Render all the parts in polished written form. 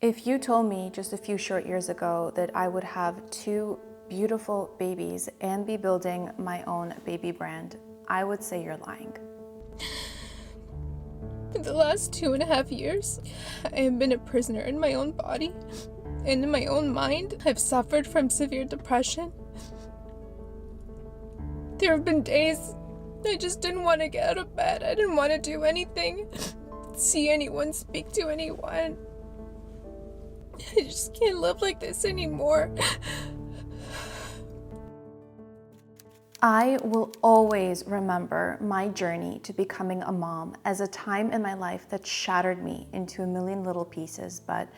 If you told me just a few short years ago that I would have two beautiful babies and be building my own baby brand, I would say you're lying. For the last 2.5 years, I have been a prisoner in my own body and in my own mind. I've suffered from severe depression. There have been days I just didn't want to get out of bed. I didn't want to do anything, see anyone, speak to anyone. I just can't live like this anymore. I will always remember my journey to becoming a mom as a time in my life that shattered me into a million little pieces, but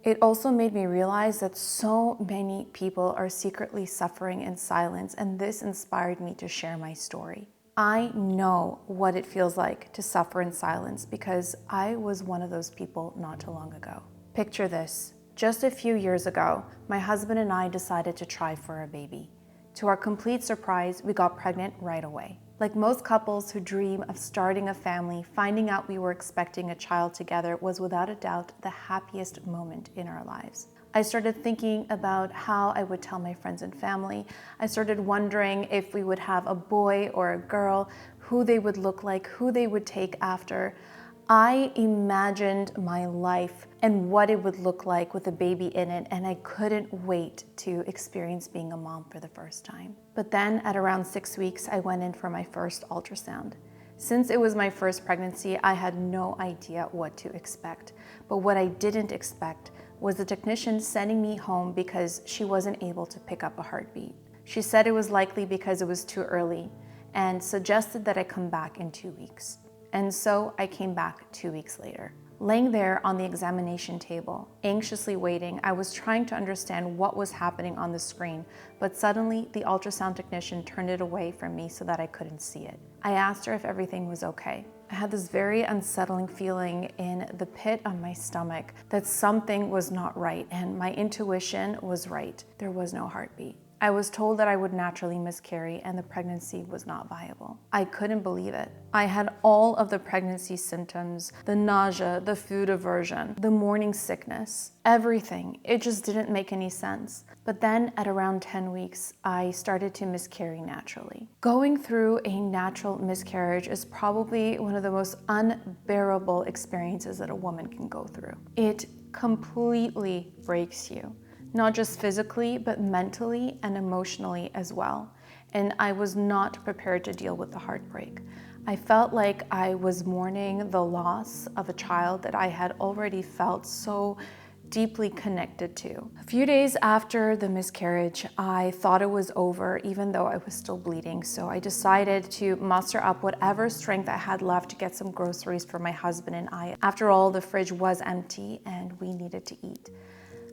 it also made me realize that so many people are secretly suffering in silence, and this inspired me to share my story. I know what it feels like to suffer in silence because I was one of those people not too long ago. Picture this. Just a few years ago, my husband and I decided to try for a baby. To our complete surprise, we got pregnant right away. Like most couples who dream of starting a family, finding out we were expecting a child together was without a doubt the happiest moment in our lives. I started thinking about how I would tell my friends and family. I started wondering if we would have a boy or a girl, who they would look like, who they would take after. I imagined my life and what it would look like with a baby in it, and I couldn't wait to experience being a mom for the first time. But then at around 6 weeks, I went in for my first ultrasound. Since it was my first pregnancy, I had no idea what to expect. But what I didn't expect was the technician sending me home because she wasn't able to pick up a heartbeat. She said it was likely because it was too early and suggested that I come back in 2 weeks. And so I came back 2 weeks later. Laying there on the examination table, anxiously waiting, I was trying to understand what was happening on the screen, but suddenly the ultrasound technician turned it away from me so that I couldn't see it. I asked her if everything was okay. I had this very unsettling feeling in the pit of my stomach that something was not right, and my intuition was right. There was no heartbeat. I was told that I would naturally miscarry and the pregnancy was not viable. I couldn't believe it. I had all of the pregnancy symptoms, the nausea, the food aversion, the morning sickness, everything. It just didn't make any sense. But then at around 10 weeks, I started to miscarry naturally. Going through a natural miscarriage is probably one of the most unbearable experiences that a woman can go through. It completely breaks you. Not just physically, but mentally and emotionally as well. And I was not prepared to deal with the heartbreak. I felt like I was mourning the loss of a child that I had already felt so deeply connected to. A few days after the miscarriage, I thought it was over, even though I was still bleeding. So I decided to muster up whatever strength I had left to get some groceries for my husband and I. After all, the fridge was empty and we needed to eat.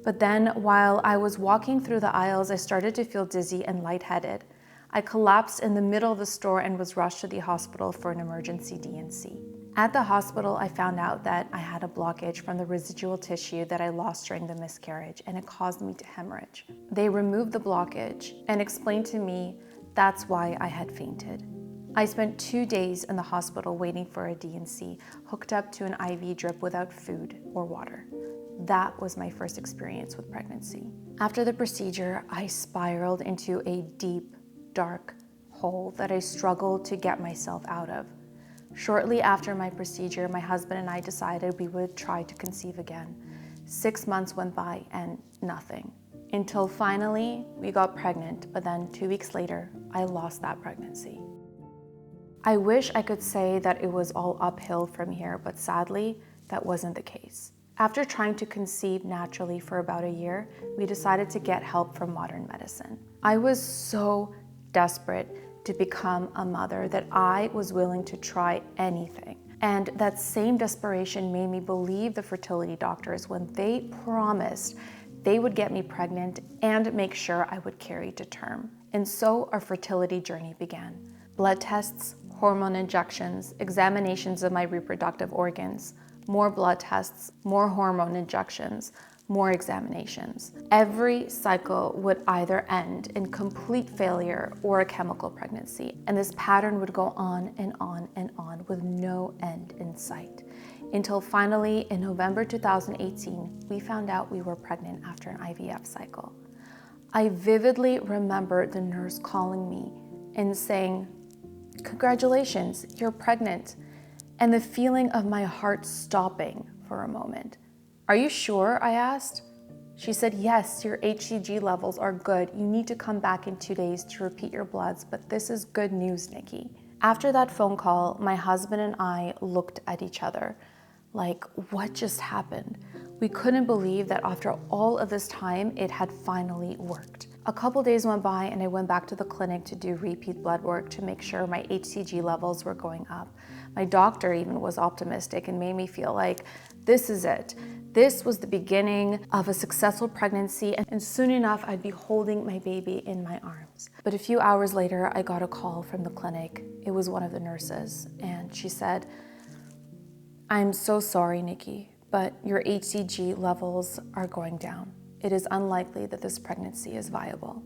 But then while I was walking through the aisles, I started to feel dizzy and lightheaded. I collapsed in the middle of the store and was rushed to the hospital for an emergency D&C. At the hospital, I found out that I had a blockage from the residual tissue that I lost during the miscarriage, and it caused me to hemorrhage. They removed the blockage and explained to me that's why I had fainted. I spent 2 days in the hospital waiting for a D&C, hooked up to an IV drip without food or water. That was my first experience with pregnancy. After the procedure, I spiraled into a deep, dark hole that I struggled to get myself out of. Shortly after my procedure, my husband and I decided we would try to conceive again. 6 months went by and nothing. Until finally, we got pregnant, but then 2 weeks later, I lost that pregnancy. I wish I could say that it was all uphill from here, but sadly, that wasn't the case. After trying to conceive naturally for about a year, we decided to get help from modern medicine. I was so desperate to become a mother that I was willing to try anything. And that same desperation made me believe the fertility doctors when they promised they would get me pregnant and make sure I would carry to term. And so our fertility journey began. Blood tests, hormone injections, examinations of my reproductive organs, more blood tests, more hormone injections, more examinations. Every cycle would either end in complete failure or a chemical pregnancy, and this pattern would go on and on and on with no end in sight. until finally in November 2018, we found out we were pregnant after an IVF cycle. I vividly remember the nurse calling me and saying, "Congratulations, you're pregnant," and the feeling of my heart stopping for a moment. "Are you sure?" I asked. She said, "Yes, your HCG levels are good. You need to come back in 2 days to repeat your bloods, but this is good news, Nikki." After that phone call, my husband and I looked at each other like, what just happened? We couldn't believe that after all of this time, it had finally worked. A couple days went by and I went back to the clinic to do repeat blood work to make sure my HCG levels were going up. My doctor even was optimistic and made me feel like, this is it. This was the beginning of a successful pregnancy, and soon enough, I'd be holding my baby in my arms. But a few hours later, I got a call from the clinic. It was one of the nurses, and she said, "I'm so sorry, Nikki, but your HCG levels are going down. It is unlikely that this pregnancy is viable."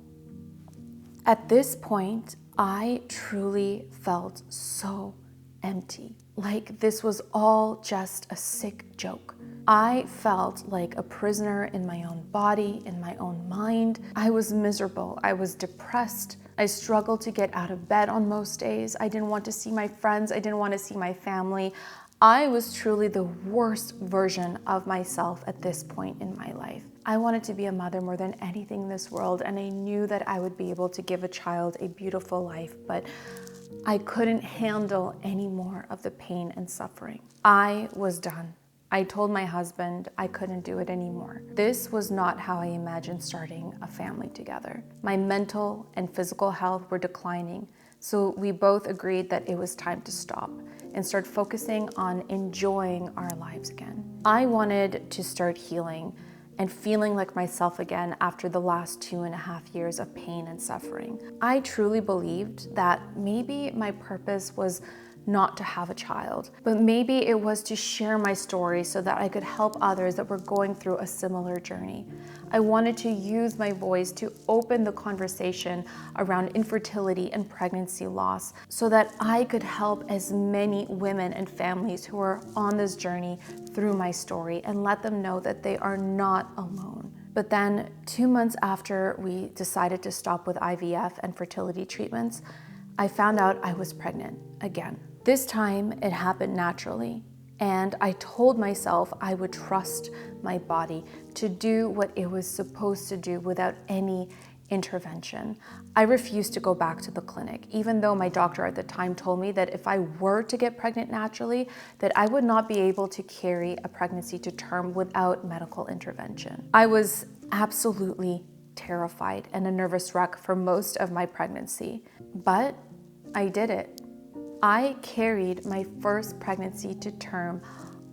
At this point, I truly felt so empty. Like this was all just a sick joke. I felt like a prisoner in my own body, in my own mind. I was miserable. I was depressed. I struggled to get out of bed on most days. I didn't want to see my friends. I didn't want to see my family. I was truly the worst version of myself at this point in my life. I wanted to be a mother more than anything in this world, and I knew that I would be able to give a child a beautiful life, but I couldn't handle any more of the pain and suffering. I was done. I told my husband I couldn't do it anymore. This was not how I imagined starting a family together. My mental and physical health were declining, so we both agreed that it was time to stop and start focusing on enjoying our lives again. I wanted to start healing and feeling like myself again after the last 2.5 years of pain and suffering. I truly believed that maybe my purpose was not to have a child, but maybe it was to share my story so that I could help others that were going through a similar journey. I wanted to use my voice to open the conversation around infertility and pregnancy loss so that I could help as many women and families who are on this journey through my story and let them know that they are not alone. But then 2 months after we decided to stop with IVF and fertility treatments, I found out I was pregnant again. This time it happened naturally, and I told myself I would trust my body to do what it was supposed to do without any intervention. I refused to go back to the clinic, even though my doctor at the time told me that if I were to get pregnant naturally, that I would not be able to carry a pregnancy to term without medical intervention. I was absolutely terrified and a nervous wreck for most of my pregnancy, but I did it. I carried my first pregnancy to term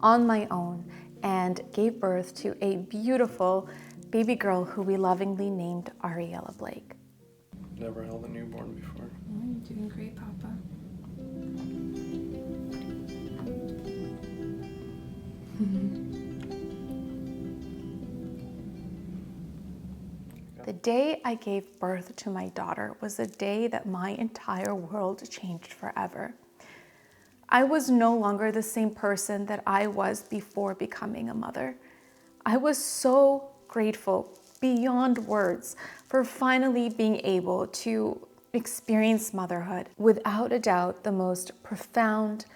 on my own and gave birth to a beautiful baby girl who we lovingly named Ariblake. Never held a newborn before. You're doing great, Papa. The day I gave birth to my daughter was the day that my entire world changed forever. I was no longer the same person that I was before becoming a mother. I was so grateful beyond words for finally being able to experience motherhood. Without a doubt, the most profound,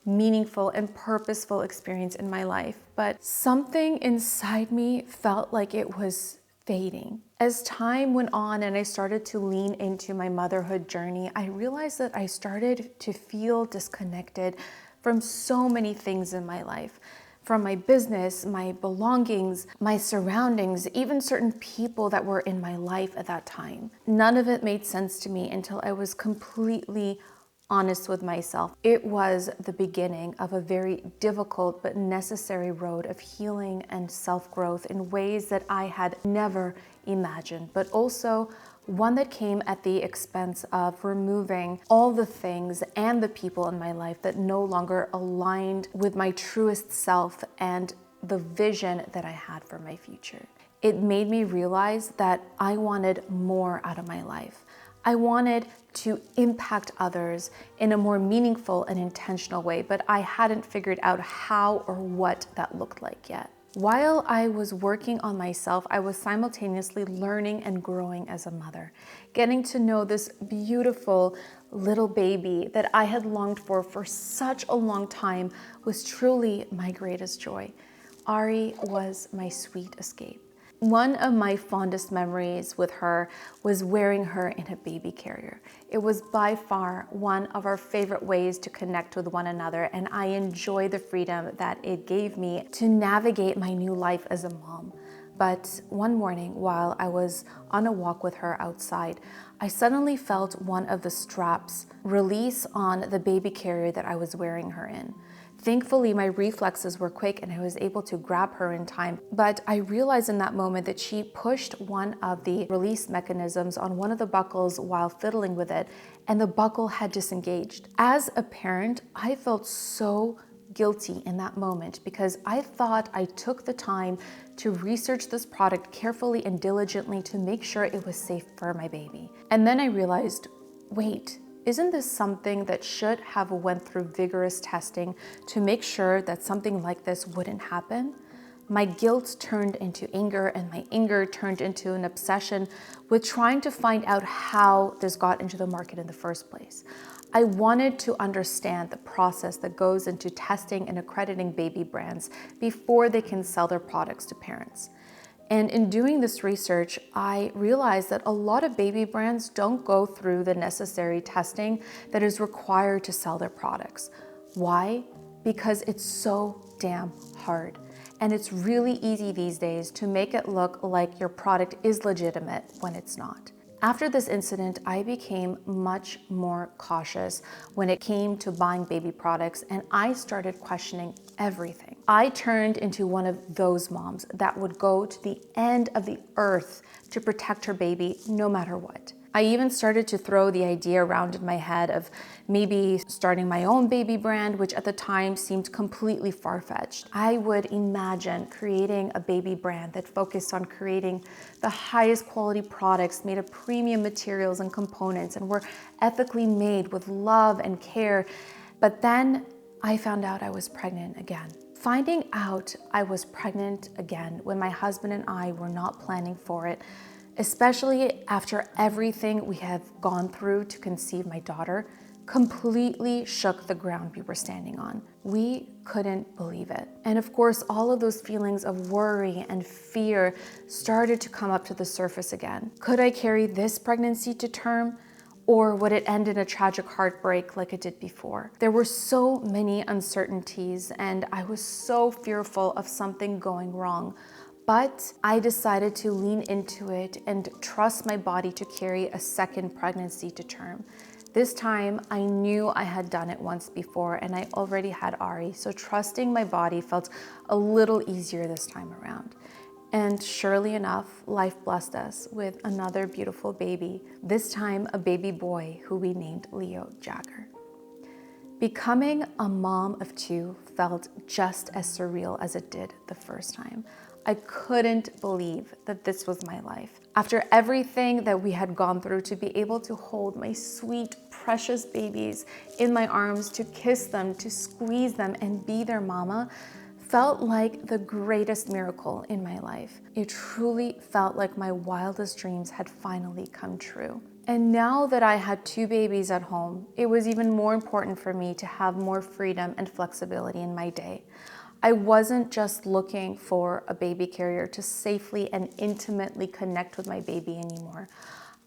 meaningful, and purposeful experience in my life. But something inside me felt like it was fading. As time went on and I started to lean into my motherhood journey, I realized that I started to feel disconnected from so many things in my life. From my business, my belongings, my surroundings, even certain people that were in my life at that time. None of it made sense to me until I was completely honest with myself. It was the beginning of a very difficult but necessary road of healing and self-growth in ways that I had never imagined, but also one that came at the expense of removing all the things and the people in my life that no longer aligned with my truest self and the vision that I had for my future. It made me realize that I wanted more out of my life. I wanted to impact others in a more meaningful and intentional way, but I hadn't figured out how or what that looked like yet. While I was working on myself, I was simultaneously learning and growing as a mother, getting to know this beautiful little baby that I had longed for such a long time was truly my greatest joy. Ari was my sweet escape. One of my fondest memories with her was wearing her in a baby carrier. It was by far one of our favorite ways to connect with one another, and I enjoy the freedom that it gave me to navigate my new life as a mom. But one morning, while I was on a walk with her outside, I suddenly felt one of the straps release on the baby carrier that I was wearing her in. Thankfully, my reflexes were quick and I was able to grab her in time, but I realized in that moment that she pushed one of the release mechanisms on one of the buckles while fiddling with it, and the buckle had disengaged. As a parent, I felt so guilty in that moment because I thought I took the time to research this product carefully and diligently to make sure it was safe for my baby. And then I realized, wait, isn't this something that should have went through vigorous testing to make sure that something like this wouldn't happen? My guilt turned into anger, and my anger turned into an obsession with trying to find out how this got into the market in the first place. I wanted to understand the process that goes into testing and accrediting baby brands before they can sell their products to parents. And in doing this research, I realized that a lot of baby brands don't go through the necessary testing that is required to sell their products. Why? Because it's so damn hard. And it's really easy these days to make it look like your product is legitimate when it's not. After this incident, I became much more cautious when it came to buying baby products, and I started questioning everything. I turned into one of those moms that would go to the end of the earth to protect her baby no matter what. I even started to throw the idea around in my head of maybe starting my own baby brand, which at the time seemed completely far-fetched. I would imagine creating a baby brand that focused on creating the highest quality products made of premium materials and components and were ethically made with love and care. But then I found out I was pregnant again. Finding out I was pregnant again when my husband and I were not planning for it, especially after everything we have gone through to conceive my daughter, completely shook the ground we were standing on. We couldn't believe it. And of course, all of those feelings of worry and fear started to come up to the surface again. Could I carry this pregnancy to term? Or would it end in a tragic heartbreak like it did before? There were so many uncertainties, and I was so fearful of something going wrong. But I decided to lean into it and trust my body to carry a second pregnancy to term. This time, I knew I had done it once before and I already had Ari, so trusting my body felt a little easier this time around. And surely enough, life blessed us with another beautiful baby, this time a baby boy who we named Leo Jagger. Becoming a mom of two felt just as surreal as it did the first time. I couldn't believe that this was my life. After everything that we had gone through, to be able to hold my sweet, precious babies in my arms, to kiss them, to squeeze them, and be their mama, felt like the greatest miracle in my life. It truly felt like my wildest dreams had finally come true. And now that I had two babies at home, it was even more important for me to have more freedom and flexibility in my day. I wasn't just looking for a baby carrier to safely and intimately connect with my baby anymore.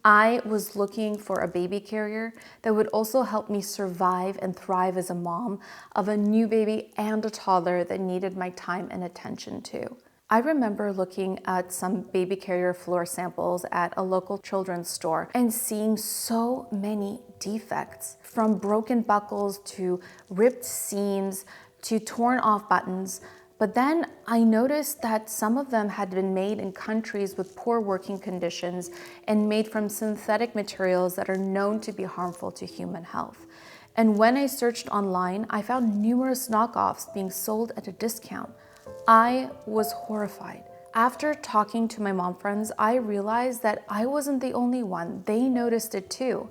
I was looking for a baby carrier that would also help me survive and thrive as a mom of a new baby and a toddler that needed my time and attention too. I remember looking at some baby carrier floor samples at a local children's store and seeing so many defects, from broken buckles to ripped seams to torn off buttons. But then I noticed that some of them had been made in countries with poor working conditions and made from synthetic materials that are known to be harmful to human health. And when I searched online, I found numerous knockoffs being sold at a discount. I was horrified. After talking to my mom friends, I realized that I wasn't the only one. They noticed it too.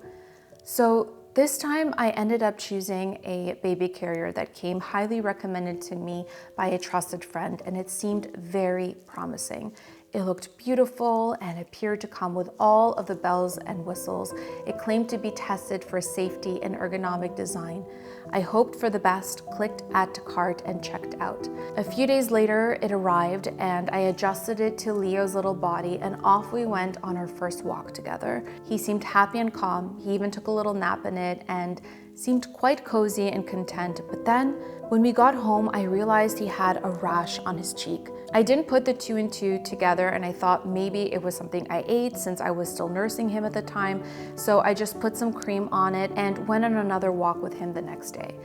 So this time I ended up choosing a baby carrier that came highly recommended to me by a trusted friend, and it seemed very promising. It looked beautiful and appeared to come with all of the bells and whistles. It claimed to be tested for safety and ergonomic design. I hoped for the best, clicked add to cart, and checked out. A few days later, it arrived and I adjusted it to Leo's little body, and off we went on our first walk together. He seemed happy and calm. He even took a little nap in it and seemed quite cozy and content. But then when we got home, I realized he had a rash on his cheek. I didn't put the two and two together, and I thought maybe it was something I ate since I was still nursing him at the time. So I just put some cream on it and went on another walk with him the next day.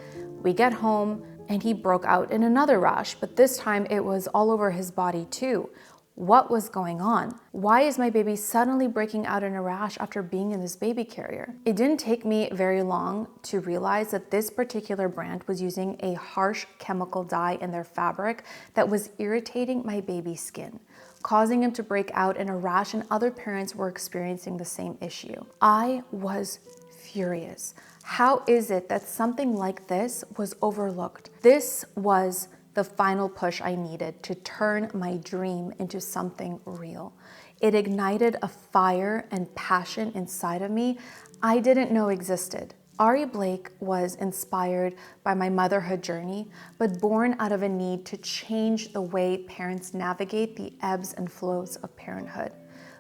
We get home and he broke out in another rash, but this time it was all over his body too. What was going on? Why is my baby suddenly breaking out in a rash after being in this baby carrier? It didn't take me very long to realize that this particular brand was using a harsh chemical dye in their fabric that was irritating my baby's skin, causing him to break out in a rash, and other parents were experiencing the same issue. I was furious. How is it that something like this was overlooked? This was the final push I needed to turn my dream into something real. It ignited a fire and passion inside of me I didn't know existed. Ariblake was inspired by my motherhood journey, but born out of a need to change the way parents navigate the ebbs and flows of parenthood.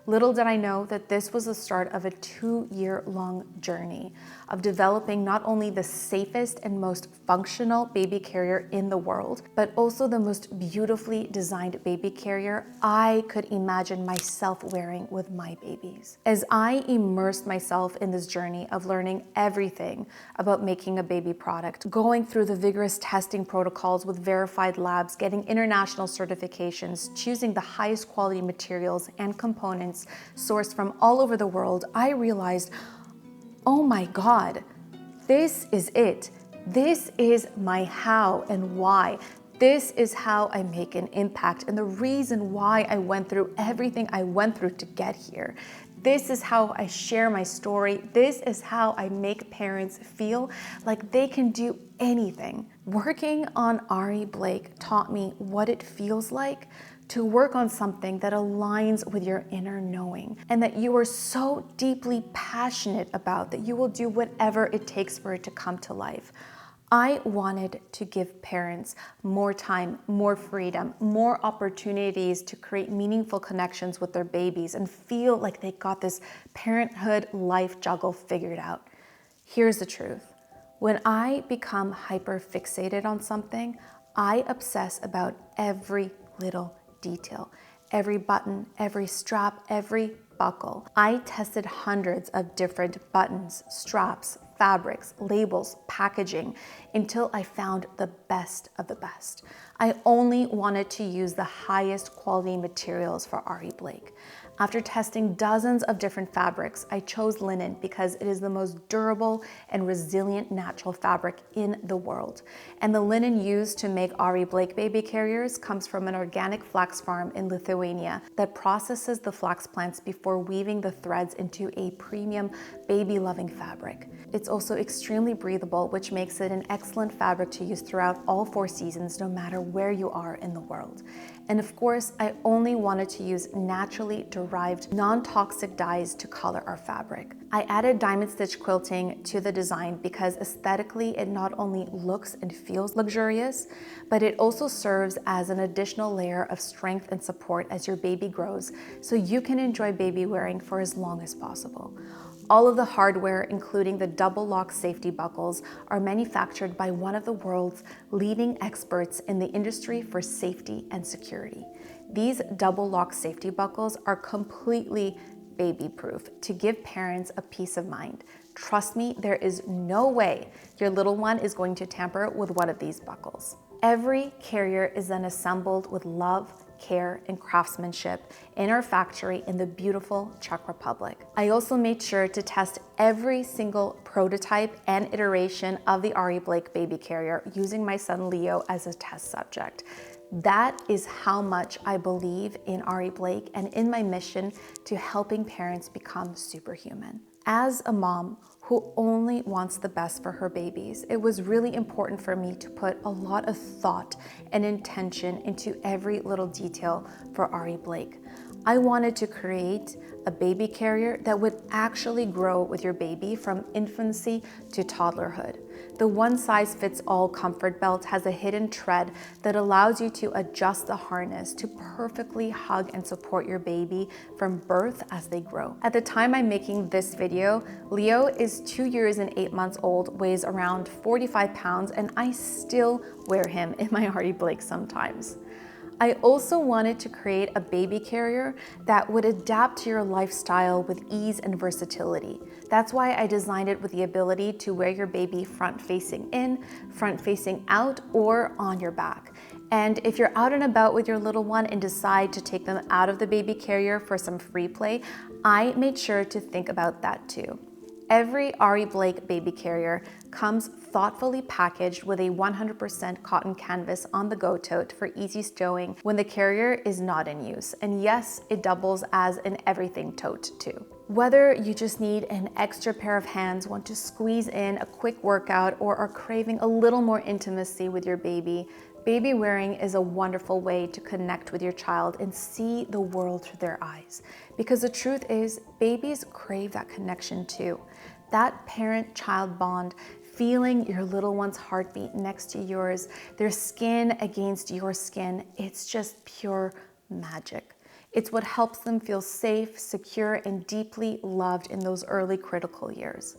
Little did I know that this was the start of a 2-year-long journey of developing not only the safest and most functional baby carrier in the world, but also the most beautifully designed baby carrier I could imagine myself wearing with my babies. As I immersed myself in this journey of learning everything about making a baby product, going through the vigorous testing protocols with verified labs, getting international certifications, choosing the highest quality materials and components sourced from all over the world, I realized, oh my God, this is it. This is my how and why. This is how I make an impact, and the reason why I went through everything I went through to get here. This is how I share my story. This is how I make parents feel like they can do anything. Working on Ariblake taught me what it feels like to work on something that aligns with your inner knowing, and that you are so deeply passionate about that you will do whatever it takes for it to come to life. I wanted to give parents more time, more freedom, more opportunities to create meaningful connections with their babies and feel like they got this parenthood life juggle figured out. Here's the truth. When I become hyper fixated on something, I obsess about every little detail, every button, every strap, every buckle. I tested hundreds of different buttons, straps, fabrics, labels, packaging, until I found the best of the best. I only wanted to use the highest quality materials for Ariblake. After testing dozens of different fabrics, I chose linen because it is the most durable and resilient natural fabric in the world. And the linen used to make Ariblake baby carriers comes from an organic flax farm in Lithuania that processes the flax plants before weaving the threads into a premium baby-loving fabric. It's also extremely breathable, which makes it an excellent fabric to use throughout all 4 seasons, no matter where you are in the world. And of course, I only wanted to use naturally derived, non-toxic dyes to color our fabric. I added diamond stitch quilting to the design because aesthetically it not only looks and feels luxurious, but it also serves as an additional layer of strength and support as your baby grows, so you can enjoy baby wearing for as long as possible. All of the hardware, including the double lock safety buckles, are manufactured by one of the world's leading experts in the industry for safety and security. These double lock safety buckles are completely baby-proof to give parents a peace of mind. Trust me, there is no way your little one is going to tamper with one of these buckles. Every carrier is then assembled with love, care, and craftsmanship in our factory in the beautiful Czech Republic. I also made sure to test every single prototype and iteration of the Ariblake baby carrier using my son Leo as a test subject. That is how much I believe in Ariblake and in my mission to helping parents become superhuman. As a mom who only wants the best for her babies, it was really important for me to put a lot of thought and intention into every little detail for Ariblake. I wanted to create a baby carrier that would actually grow with your baby from infancy to toddlerhood. The one-size-fits-all comfort belt has a hidden tread that allows you to adjust the harness to perfectly hug and support your baby from birth as they grow. At the time I'm making this video, Leo is 2 years and 8 months old, weighs around 45 pounds, and I still wear him in my Ariblake sometimes. I also wanted to create a baby carrier that would adapt to your lifestyle with ease and versatility. That's why I designed it with the ability to wear your baby front facing in, front facing out, or on your back. And if you're out and about with your little one and decide to take them out of the baby carrier for some free play, I made sure to think about that too. Every Ariblake baby carrier comes thoughtfully packaged with a 100% cotton canvas on-the-go tote for easy stowing when the carrier is not in use. And yes, it doubles as an everything tote too. Whether you just need an extra pair of hands, want to squeeze in a quick workout, or are craving a little more intimacy with your baby, baby wearing is a wonderful way to connect with your child and see the world through their eyes. Because the truth is, babies crave that connection too. That parent-child bond, feeling your little one's heartbeat next to yours, their skin against your skin, it's just pure magic. It's what helps them feel safe, secure, and deeply loved in those early critical years.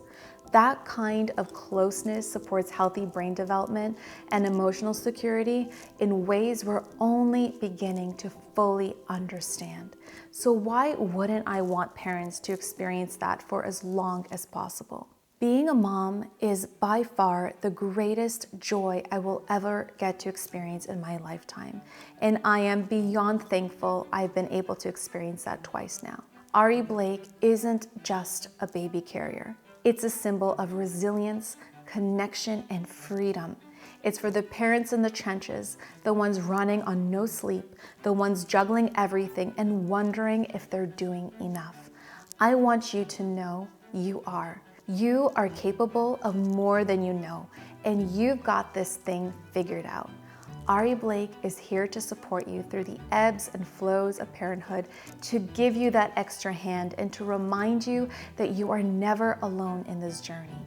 That kind of closeness supports healthy brain development and emotional security in ways we're only beginning to fully understand. So why wouldn't I want parents to experience that for as long as possible? Being a mom is by far the greatest joy I will ever get to experience in my lifetime. And I am beyond thankful I've been able to experience that twice now. Ariblake isn't just a baby carrier. It's a symbol of resilience, connection, and freedom. It's for the parents in the trenches, the ones running on no sleep, the ones juggling everything and wondering if they're doing enough. I want you to know you are. You are capable of more than you know, and you've got this thing figured out. Ariblake is here to support you through the ebbs and flows of parenthood, to give you that extra hand and to remind you that you are never alone in this journey.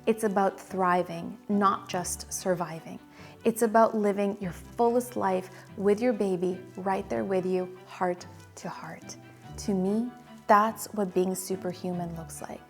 It's about thriving, not just surviving. It's about living your fullest life with your baby right there with you, heart to heart. To me, that's what being superhuman looks like.